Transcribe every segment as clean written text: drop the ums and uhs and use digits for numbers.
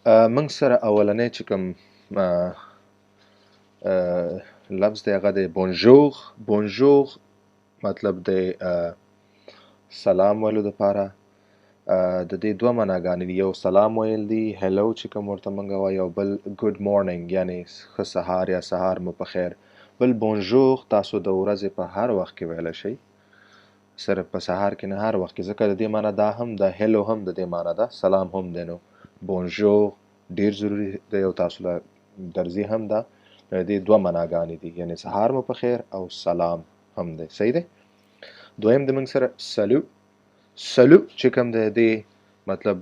موږ سره اولنی چې کوم لفظ دی هغه دی بونژور. بونژور مطلب دی سلام ویلو دپاره. د دې دوه معناګانې دي، یو سلام ویل دي هلو چې کوم ورته موږ وایو، او بل ګوډ مورنینګ یعنی ښه سهار یا سهار مو په خیر. بل بونژور تاسو د ورځې په هر وخت کې ویلی شئ، صرف په سهار کې نه، هر وخت کې، ځکه د دې معنی دا هم د هلو هم د دې معنی ده، سلام هم دی. نو بونژور ډیر ضروري دی او تاسو له درځي هم ده. د دې دوه معناګانې دي، یعنی سهار مو په خیر او سلام هم دی. صحیح دی. دویم د موږ سره سلو. سلو چې کوم دی دې مطلب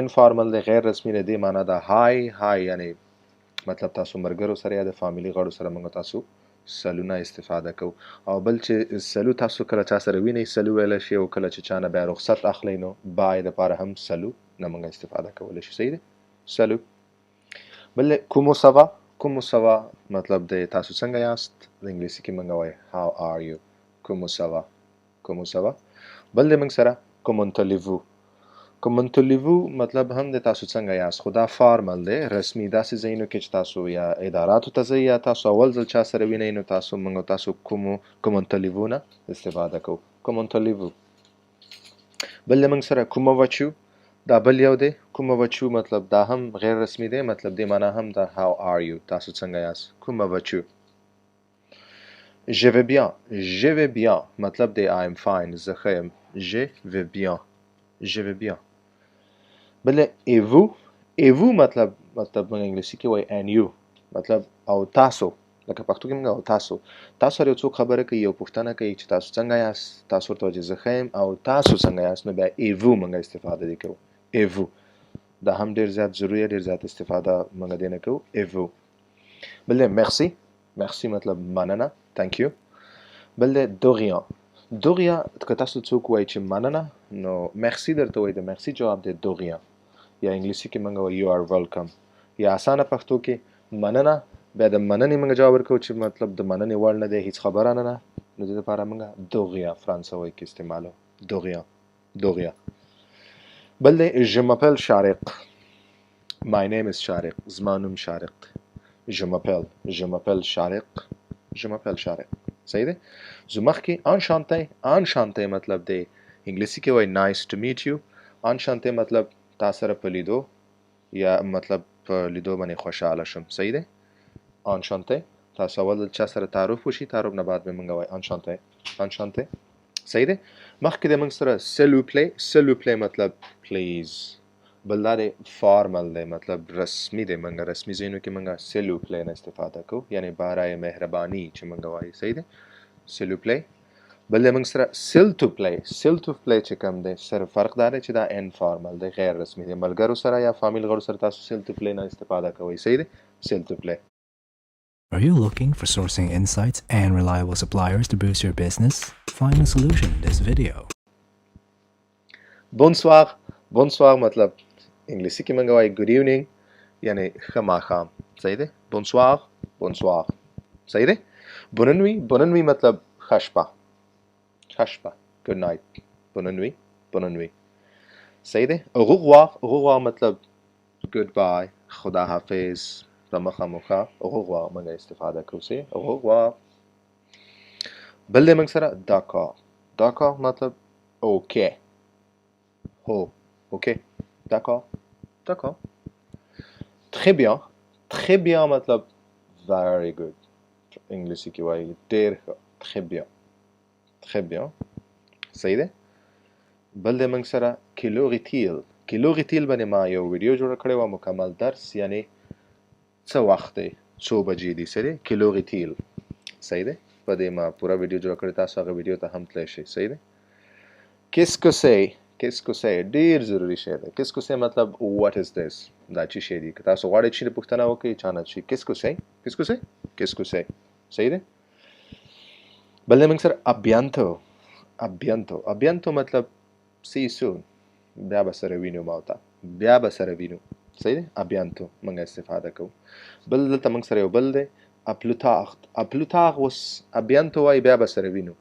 انفارمل دی، غیر رسمي دی. دې معنی ده های های، یعنی مطلب تاسو ملګرو سره یا د فامیلي غړو سره موږ تاسو سلونه استفاده کوو. او بل چې سلو تاسو کله چا سره وینئ سلو ویلی شي، او کله چې چا نه بیا رخصت اخلئ نو بای دپاره هم سلو نه موږ استفاده کولی شو. صحیح دی. سلو. بل کومو سوا. کومو سوا مطلب دی تاسو څنګه یاست، د انګلیسي کې موږ وایو هاو آر یو. کومو سوا. کومو سوا. بل دی موږ سره کومونتلیوو. کومونتلیوو مطلب هم د تاسو څنګه یاست، خو دا فارمل دی، رسمي. داسې ځایونو کې چې تاسو یا اداراتو ته ځئ یا تاسو اول ځل چا سره وینئ نو موږ تاسو کومونتلیوو نه استفاده کوو. کومونتلیوو. بل دی موږ سره کومووچو. دا بل یو دی. کومووچو مطلب دا هم غیر رسمي دی، مطلب دی معنی هم دا هاو آر یو، تاسو څنګه یاست. کومووچو. Je vais bien. Je vais bien مطلب دی I am fine، زه ښه یم. Je vais bien. Je vais bien. بل et vous. et vous مطلب موږ انګلیسي کې وایي and you، مطلب او تاسو، لکه پښتو کې موږ او تاسو. تاسو سره یو څوک خبره کوي، یو پوښتنه کوي چې تاسو څنګه یاست، تاسو ورته وایي چې زه ښه یم او تاسو څنګه یاست، نو بیا et vous موږ استفاده دې کوو. et vous. دا هم ډېر زیات ضروري، ډېر زیات استفاده موږ دې نه کوو. et vous. بل دی merci. merci مطلب مننه، thank you. بل دی de rien. de rien که تاسو څوک وایي چې مننه نو merci درته وایي، د merci جواب دی de rien. یا انګلیسي کې موږ وایو you are welcome. یا اسانه پښتو کې مننه، بیا د مننې موږ جواب ورکوو چې مطلب د مننې وړ نه دی، هیڅ خبره نه ده، نو دې دپاره موږ de rien فرانسوي کې استعمالوو. de rien. de rien. بل دی je m'appelle شارق. my name is شارق. زما نوم شارق. je m'appelle شارق. je m'appelle شارق. صحیح دی. زه مخکې enchanté. enchanté مطلب دی انګلیسي کې وایي nice to meet you. enchanté مطلب تا سره په لیدو یا مطلب په لیدو باندې خوشحاله شم. صحیح دی. enchanté. تاسو اول چا سره تعارف وشي، تعارف نه بعد به موږ وایو enchanté. enchanté. صحیح دی. مخکې د موږ سره s'il vous plaît. s'il vous plaît مطلب پلیز. بل دا دی فارمل دی، مطلب رسمي دی. موږ رسمي ځایونو کې موږ s'il vous plaît نه استفاده کوو، یعنی برای مهرباني چې موږ وایو. صحیح دی. s'il vous plaît. بل دی موږ سره s'il te plaît. s'il te plaît چې کوم دی صرف فرق دا دی چې دا انفارمل دی، غیر رسمي دی. ملګرو سره یا فامیل غړو سره تاسو s'il te plaît نه استفاده کوئ. صحیح دی. s'il te plaît. Are you looking for sourcing insights and reliable suppliers to boost your business? Find a solution in this video. bonsoir. bonsoir مطلب انګلیسي کې موږ وایو good evening، یعنی ښه ماښام. صحیح دی. bonsoir. bonsoir. صحیح دی. bonne nuit. bonne nuit مطلب ښه شپه. ښه شپه. good night. bonne nuit. bonne nuit. صحیح دی. au revoir. au revoir مطلب goodbye، خدا حافظ، په مخه مخه. au revoir موږ استفاده کوو. صحیح. au revoir. بل دی موږ سره d'accord. d'accord مطلب okay. هو اوکې. d'accord. d'accord. très bien. très bien مطلب very good، انګلیسي کې وایي ډېر ښه. très bien. très bien. صحیح دی. بل دی موږ سره کیلوریتیل. کیلوریتیل باندې ما یو ویډیو جوړه کړې وه، مکمل درس، یعنی څه وخت دی، څو بجې دي. صحیح دی. کیلوریتیل. صحیح دی. په دې ما پوره ویډیو جوړه کړې، تاسو هغه ویډیو ته هم تللی شئ. صحیح دی. qu'est-ce que c'est. qu'est-ce que c'est ډېر ضروري شی دی. qu'est-ce que c'est مطلب what is this، دا څه شی دی. که تاسو غواړئ چې پوښتنه وکړئ چا نه چې qu'est-ce que c'est. qu'est-ce que c'est. qu'est-ce que c'est. صحیح دی. بل دی موږ سره abiento. abiento. abiento مطلب see you soon، بیا به سره وینو ما ته، بیا به سره وینو. صحیح دی. abiento موږ استفاده کوو. بل دلته موږ سره یو بل دی a plus tard. a plus tard اوس abiento وایي بیا به سره وینو.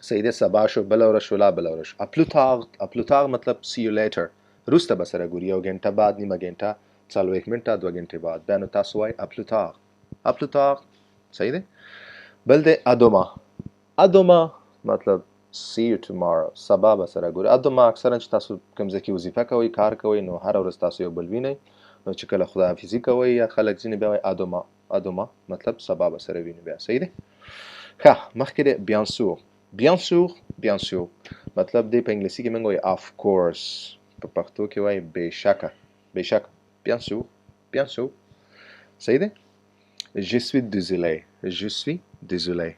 صحیح دی. سبا شو، بله ورځ شو، لا بله ورځ شو. a plus tard. a plus tard مطلب see you later، وروسته به سره ګوري، 1 غنټه بعد، نیمه غنټه، 40 منټه، 2 غنټې بعد. بیا نو تاسو وایي اپلوتار، اپلوتار. صحیح دی. بل دی ادوما. ادوما مطلب see you tomorrow، سبا به سره ګوري. ادوما اکثرا چې تاسو کوم ځای کې وظیفه کوئ، کار کوئ، نو هر ورځ تاسو یو بل وینئ، نو چې کله خداحافظي کوئ یا خلک ځینې بیا وایي ادوما، ادوما مطلب سبا به سره وینو بیا. صحیح دی. ښه مخکې دی bien sûr. bien sûr، bien sûr مطلب دی په انګلیسي کې موږ وایي of course، په پښتو کې وایي بېشکه، بېشکه. bien sûr، bien sûr. صحیح دی. je suis désolé، je suis désolé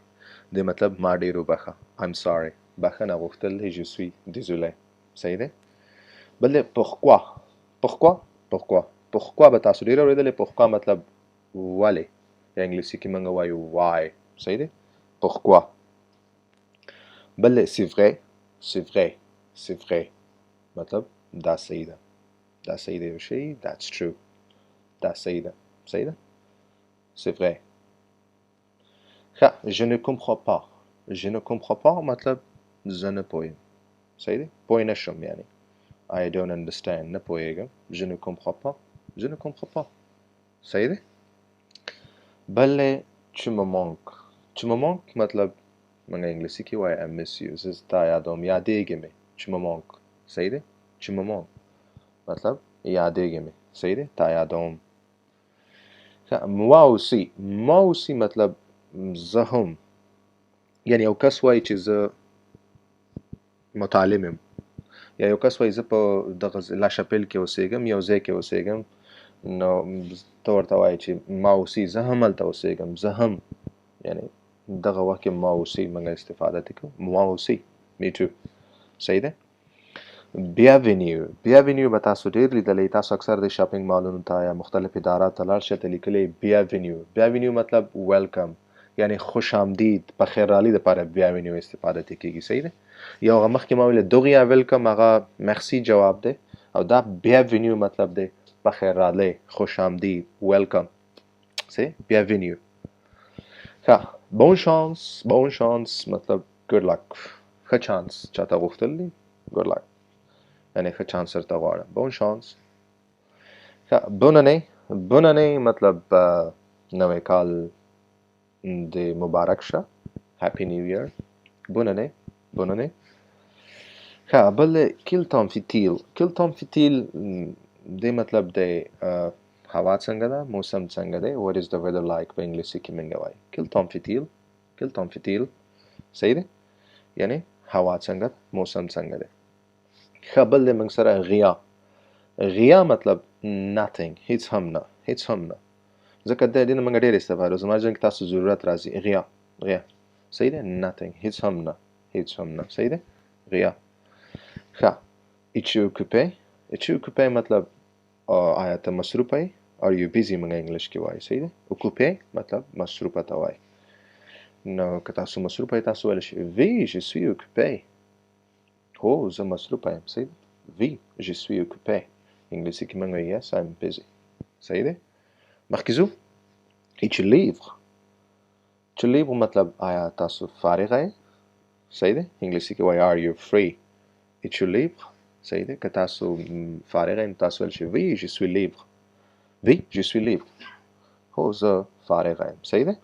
دی مطلب ما ډېر وبخه، I'm sorry، بخښنه غوښتل دی je suis désolé. صحیح دی. بل دی pourquoi. pourquoi، pourquoi، pourquoi به تاسو ډېر اورېدلی. pourquoi مطلب ولې، یا انګلیسي کې موږ وایو why. صحیح دی. pourquoi. بل دی c'est vrai، c'est vrai، c'est vrai مطلب دا صحیح ده، دا صحیح دی یو شی، that's true، دا صحیح ده. صحیح ده. c'est vrai. ښه je ne comprends pas. je ne comprends pas مطلب زه نه پوهیم. صحیح دی. پوه نه شم یعنی I don't understand، نه پوهېږم. je ne comprends pas، je ne comprends pas. صحیح دی. بل دی tu me manques. tu me manques مطلب موږ انګلیسي کې وایي I miss you، زه ستا یادوم، یادېږې مې. tu me manques. صحیح دی. tu me manques مطلب یادېږې مې. صحیح دی. تا یادوم. moi aussi. moi aussi مطلب زه هم، یعنی یو کس وایي چې زه متعلم یم، یا یو کس وایي زه په دغه لاشپیل کې اوسېږم، یو ځای کې اوسېږم، نو ته ورته وایي چې ما اوسي، زه هم هلته اوسېږم، زه هم، یعنی دغه وخت کې ما اوسي موږ استفاده کوو. ما اوسي، me too. صحیح ده. bienvenue. bienvenue به تاسو ډېر لیدلی، تاسو اکثر د شاپینګ مالونو ته یا مختلف ادارات ته لاړ شئ ته لیکلی bienvenue. bienvenue مطلب welcome، یعنی خوش آمدید، په خیر رالي دپاره bienvenue استفاده ترې کېږي. صحیح ده. یا هغه مخکې ما ویلې دغیا ویلکم، هغه merci جواب دی، او دا bienvenue مطلب دی په خیر راغلی، خوش آمدید، welcome. صحیح. bienvenue. ښه bon chance. bon chance مطلب good luck، ښه چانس چاته غوښتل دی، good luck یعنی ښه چانس درته غواړم. bon chance. ښه bonne année. bonne année مطلب نوی کال د مبارک شه، happy new year. bonne année، bonne année. ښه بل quel temps fait-il. quel temps fait-il دی مطلب دی هوا څنګه ده، موسم څنګه دی. what is the weather like په انګلیسي کې موږ وایي quel temps fait-il. quel temps fait-il. صحیح دی. یعنی هوا څنګه، موسم څنګه دی. ښه بل دی موږ سره غیا. غیا مطلب nothing، هیڅ هم نه، هیڅ هم نه. ځکه د دې نه موږ ډېر استفاده، زما ژوند کې تاسو ضرورت راځي. غیا، غیا. صحیح دی. nothing، هیڅ هم نه، هیڅ هم نه. صحیح دی. غیا. ښه es-tu occupé. es-tu occupé مطلب آیا ته مصروفه یې. are you busy موږ انګلیش کې وایي. صحیح دی. occupé مطلب مصروفه ته وایي. نو که تاسو مصروفه یې تاسو ویلی شئ oui je suis occupé. هو زه مصروفه یم. صحیح دی. oui je suis occupé. انګلیسي کې موږ وایي yes I'm busy. صحیح دی. مخکې ځو. es-tu libre. tu libre مطلب آیا تاسو فارغه یې. صحیح دی. انګلیسي کې وایي are you free. es-tu libre. صحیح دی. که تاسو فارغه یې تاسو ویلی شئ oui je suis libre. oui je suis libre. هو زه فارغه یم. صحیح دی.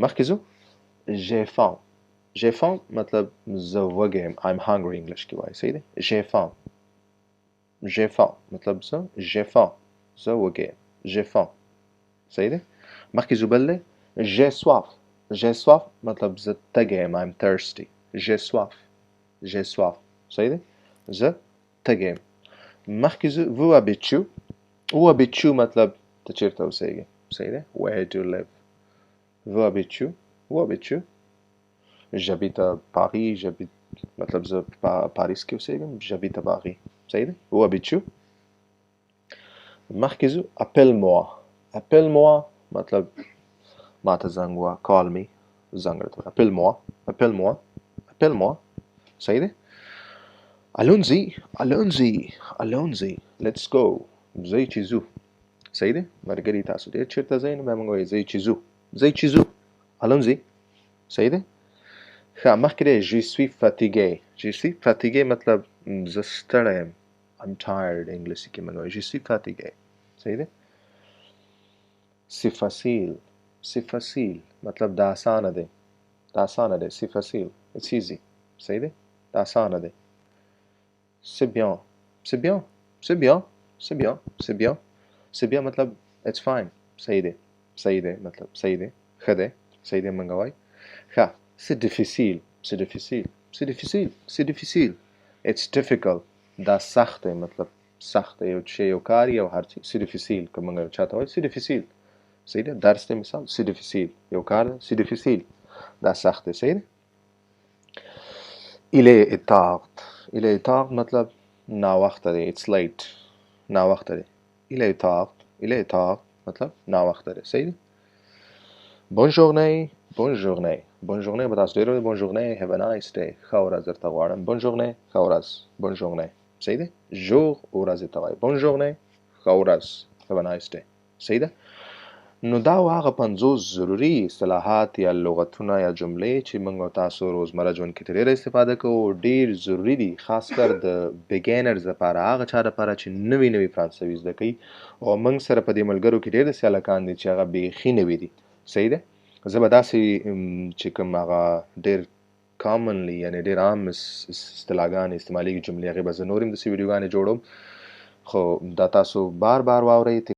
مخکې ځو. j'ai faim. j'ai faim مطلب زه وږی یم. I'm hungry انګلیش کې وایي. صحیح دی. j'ai faim. j'ai faim مطلب زه j'ai faim، زه وږی یم. j'ai faim. صحیح دی. مخکې ځو بل دی j'ai soif. j'ai soif مطلب زه تږی یم. I'm thirsty. j'ai soif. j'ai soif. صحیح دی. زه تږی یم. مخکې ځو vous habitez. vous habitez مطلب ته چېرته اوسېږې. صحیح دی. where do you live. vous habitez. où habitez. j'habite à Paris. j'habite مطلب زه په پاریس کې اوسېږم. j'habite à Paris. صحیح دی. où habitez. مخکې ځو appelle-moi. appelle-moi مطلب ما ته زنګ ووهه. call me. زنګ راته ووهه. appelle-moi. appelle-moi. appelle-moi. صحیح دی. allons-y. allons-y. allons-y. let's go. ځئ چې ځو. صحیح دی. ملګري تاسو ډېر چېرته ځئ نو بیا موږ وایو ځئ چې ځو. ځئ چې ځو. allons-y. صحیح دی. ښه مخکې دی je suis fatigué. je suis fatigué مطلب زه ستړی یم. I'm tired انګلیسي کې موږ وایو je suis fatigué صحیح دی c'est facile c'est facile مطلب دا آسانه دی c'est facile it's easy صحیح دی دا آسانه دی c'est bien c'est bien c'est bien c'est bien c'est bien c'est bien مطلب it's fine صحیح دی مطلب صحیح دی ښه دی صحیح دی موږ وایو ښه c'est difficile c'est difficile c'est difficile c'est difficile it's difficult دا سخت دی مطلب سخت دی یو شی یو کار یو هر چی c'est difficile که موږ چاته وایو c'est difficile صحیح دی درس دی مثال c'est difficile یو کار دی c'est difficile دا سخت دی صحیح دی il est tard مطلب ناوخته دی it's late ناوخته دی il est tard مطلب ناوخته دی صحیح دی bonne journée به تاسو ډېر bonne journée have a nice day ښه ورځ درته غواړم bonne journée ښه ورځ bonne journée صحیح دی jour ورځې ته وایي bonne journée ښه ورځ have a nice day صحیح ده نو دا هغه 50 ضروري اصطلاحات یا لغتونه یا جملې چې موږ تاسو روزمره ژوند کې ترې استفاده کوو ډېر ضروري دي خاص کر د بیګینرز لپاره هغه چا لپاره چې نوي فرانسوي زده کوي او موږ سره په دې ملګرو کې ډېر داسې هلکان دي چې هغه بیخي نوي دي صحیح ده زه به داسې چې کوم هغه ډېر کامنلی یعنی ډېر عام اصطلاحګانې استعمالېږي جملې هغې به زه نور هم داسې ویډیوګانې جوړوم خو دا تاسو بار واورئ